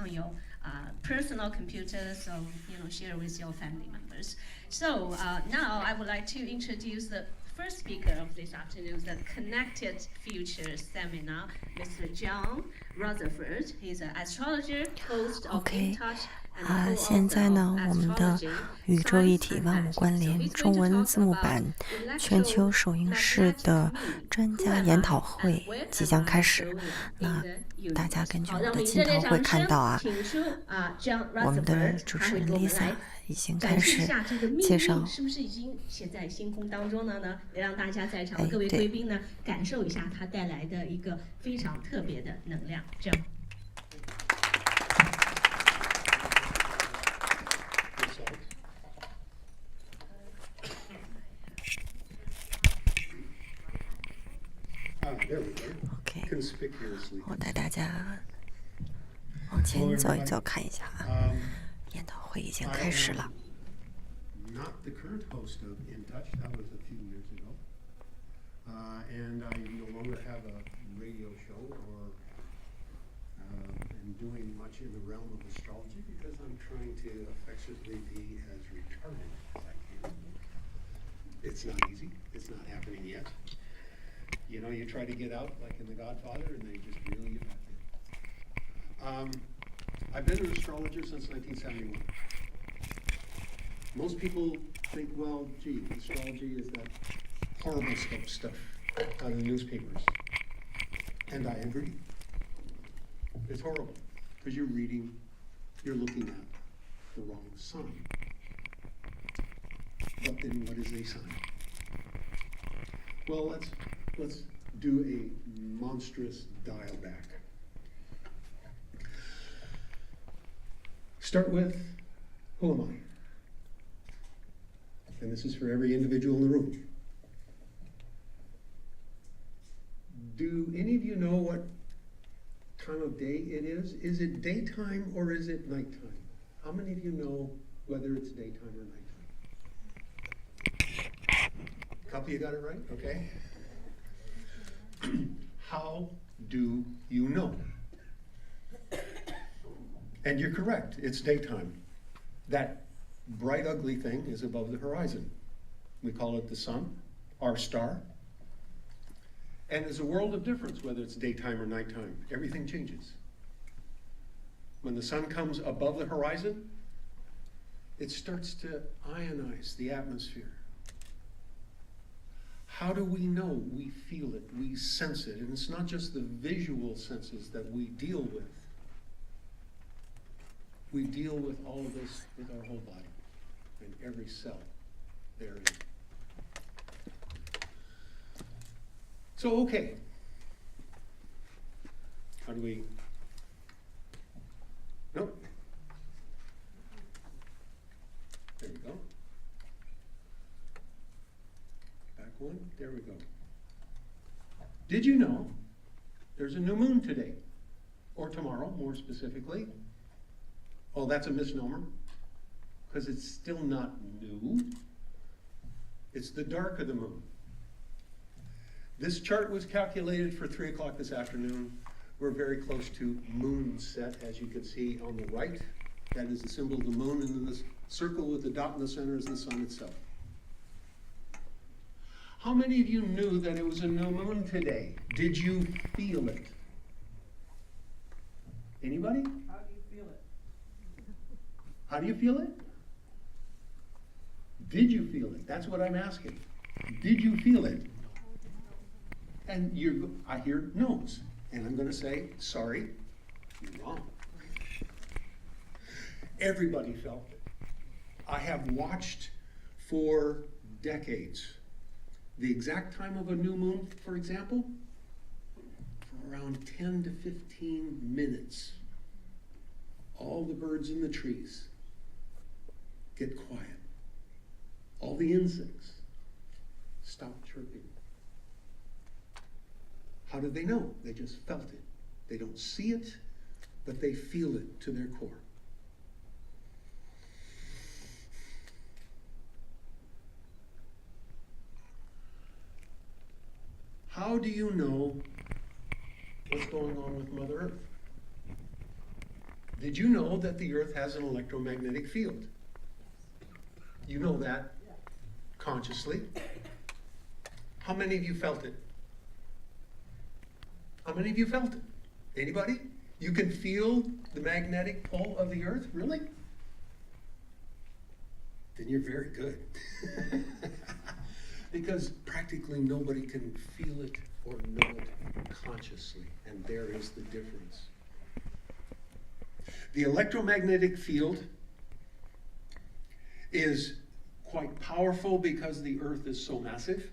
on your personal computer, so share with your family members. So now I would like to introduce the first speaker of this afternoon, the Connected Future Seminar, Mr. John Rutherford. He's an astrologer, host of In Touch. 现在呢，我们的宇宙一体万物关联中文字幕版全球首映式的专家研讨会即将开始。那大家根据我的镜头会看到我们的主持人 Lisa 已经开始介绍。是不是已经写在星空当中了呢？也让大家在场的各位贵宾呢感受一下它带来的一个非常特别的能量。这样。OK， 我带大家往前走一走，看一下研讨会已经开始了。Not the current host of In Touch, that was a few years ago. And I no longer have a radio show or am doing much in the realm of astrology because I'm trying to effectively be as retarded as I can. It's not easy. It's not happening yet. You try to get out like in The Godfather and they just reel you back in. I've been an astrologer since 1971. Most people think, well, gee, astrology is that horoscope stuff out of the newspapers. And I agree. It's horrible because you're looking at the wrong sign. But then what is a sign? Well, let's do a monstrous dial back. Start with, who am I? And this is for every individual in the room. Do any of you know what time of day it is? Is it daytime or is it nighttime? How many of you know whether it's daytime or nighttime? A couple of you got it right? Okay. How do you know? And you're correct, it's daytime. That bright, ugly thing is above the horizon. We call it the sun, our star. And there's a world of difference whether it's daytime or nighttime. Everything changes. When the sun comes above the horizon, it starts to ionize the atmosphere. How do we know? We feel it, we sense it. And it's not just the visual senses that we deal with. We deal with all of this with our whole body and every cell therein. So, okay. How do we? Nope. There we go. Back one. There we go. Did you know there's a new moon today? Or tomorrow, more specifically. Oh, that's a misnomer. Because it's still not new. It's the dark of the moon. This chart was calculated for 3 o'clock this afternoon. We're very close to moon set, as you can see on the right. That is the symbol of the moon, and then this circle with the dot in the center is the sun itself. How many of you knew that it was a new moon today? Did you feel it? Anybody? How do you feel it? How do you feel it? Did you feel it? That's what I'm asking. Did you feel it? And I hear no's. And I'm going to say, sorry, you're wrong. Everybody felt it. I have watched for decades the exact time of a new moon, for example, for around 10 to 15 minutes. All the birds in the trees get quiet. All the insects stop chirping. How did they know? They just felt it. They don't see it, but they feel it to their core. How do you know what's going on with Mother Earth? Did you know that the Earth has an electromagnetic field? You know that consciously. How many of you felt it? How many of you felt it? Anybody? You can feel the magnetic pull of the Earth? Really? Then you're very good. Because practically nobody can feel it or know it consciously, and there is the difference. The electromagnetic field is quite powerful because the Earth is so massive.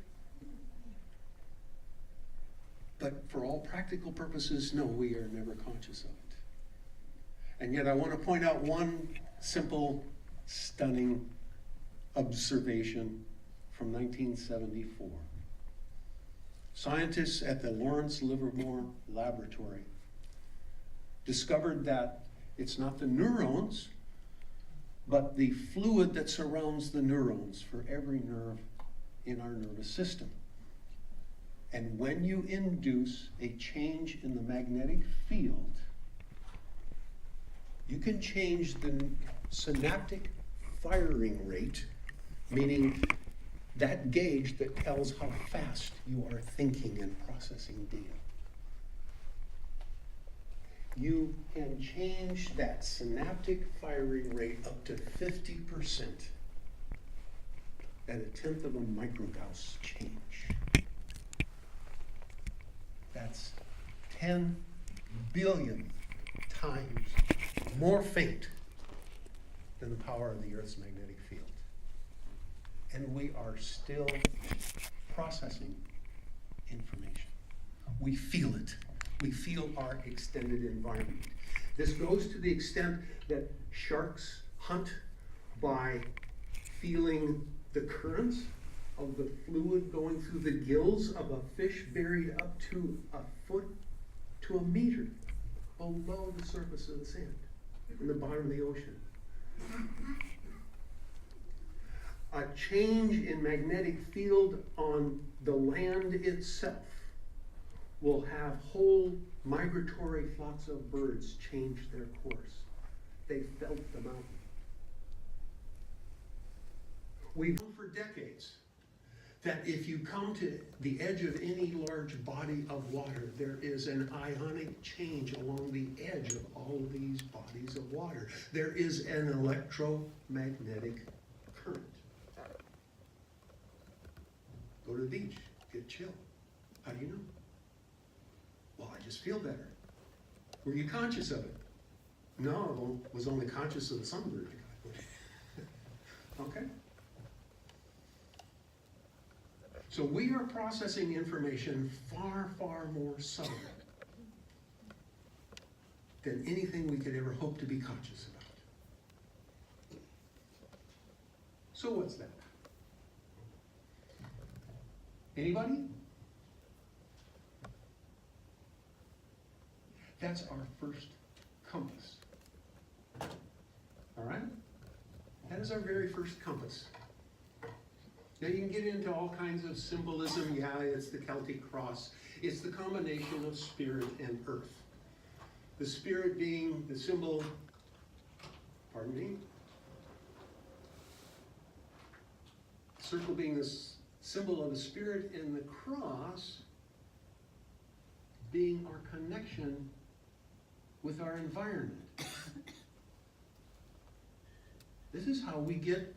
But for all practical purposes, no, we are never conscious of it. And yet I want to point out one simple, stunning observation from 1974. Scientists at the Lawrence Livermore Laboratory discovered that it's not the neurons, but the fluid that surrounds the neurons for every nerve in our nervous system. And when you induce a change in the magnetic field, you can change the synaptic firing rate, meaning that gauge that tells how fast you are thinking and processing data. You can change that synaptic firing rate up to 50% at 1/10 of a microgauss change. That's 10 billion times more faint than the power of the Earth's magnetic field. And we are still processing information. We feel it. We feel our extended environment. This goes to the extent that sharks hunt by feeling the currents of the fluid going through the gills of a fish buried up to a foot to a meter below the surface of the sand in the bottom of the ocean. A change in magnetic field on the land itself will have whole migratory flocks of birds change their course. They felt the mountain. We've known for decades that if you come to the edge of any large body of water, there is an ionic change along the edge of all of these bodies of water. There is an electromagnetic current. Go to the beach, get chill. How do you know? Well, I just feel better. Were you conscious of it? No, I was only conscious of the sunburn I got. Okay? So we are processing information far, far more subtle than anything we could ever hope to be conscious about. So what's that? Anybody? That's our first compass. All right? That is our very first compass. Now you can get into all kinds of symbolism. Yeah, it's the Celtic cross. It's the combination of spirit and earth. The spirit being the symbol, pardon me, circle being the symbol of the spirit, and the cross being our connection with our environment. This is how we get,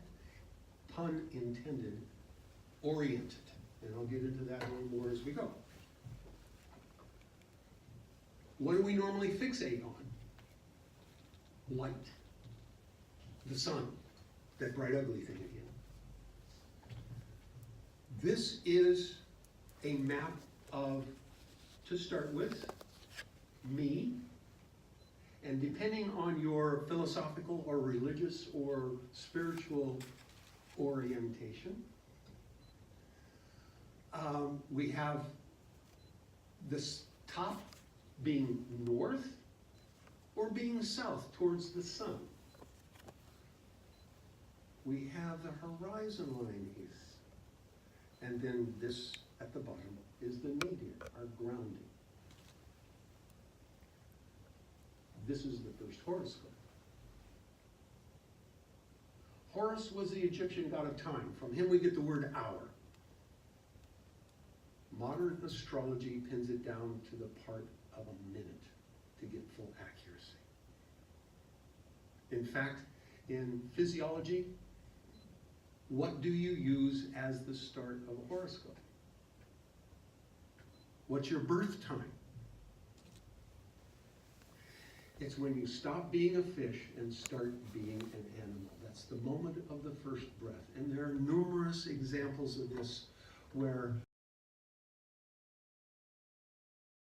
pun intended, oriented. And I'll get into that a little more as we go. What do we normally fixate on? Light. The sun. That bright ugly thing again. This is a map of, to start with, me. And depending on your philosophical or religious or spiritual orientation, we have this top being north or being south towards the sun. We have the horizon line here. And then this at the bottom is the nadir, our grounding. This is the first horoscope. Horus was the Egyptian god of time. From him we get the word hour. Modern astrology pins it down to the part of a minute to get full accuracy. In fact, in physiology, what do you use as the start of a horoscope? What's your birth time? It's when you stop being a fish and start being an animal. That's the moment of the first breath. And there are numerous examples of this where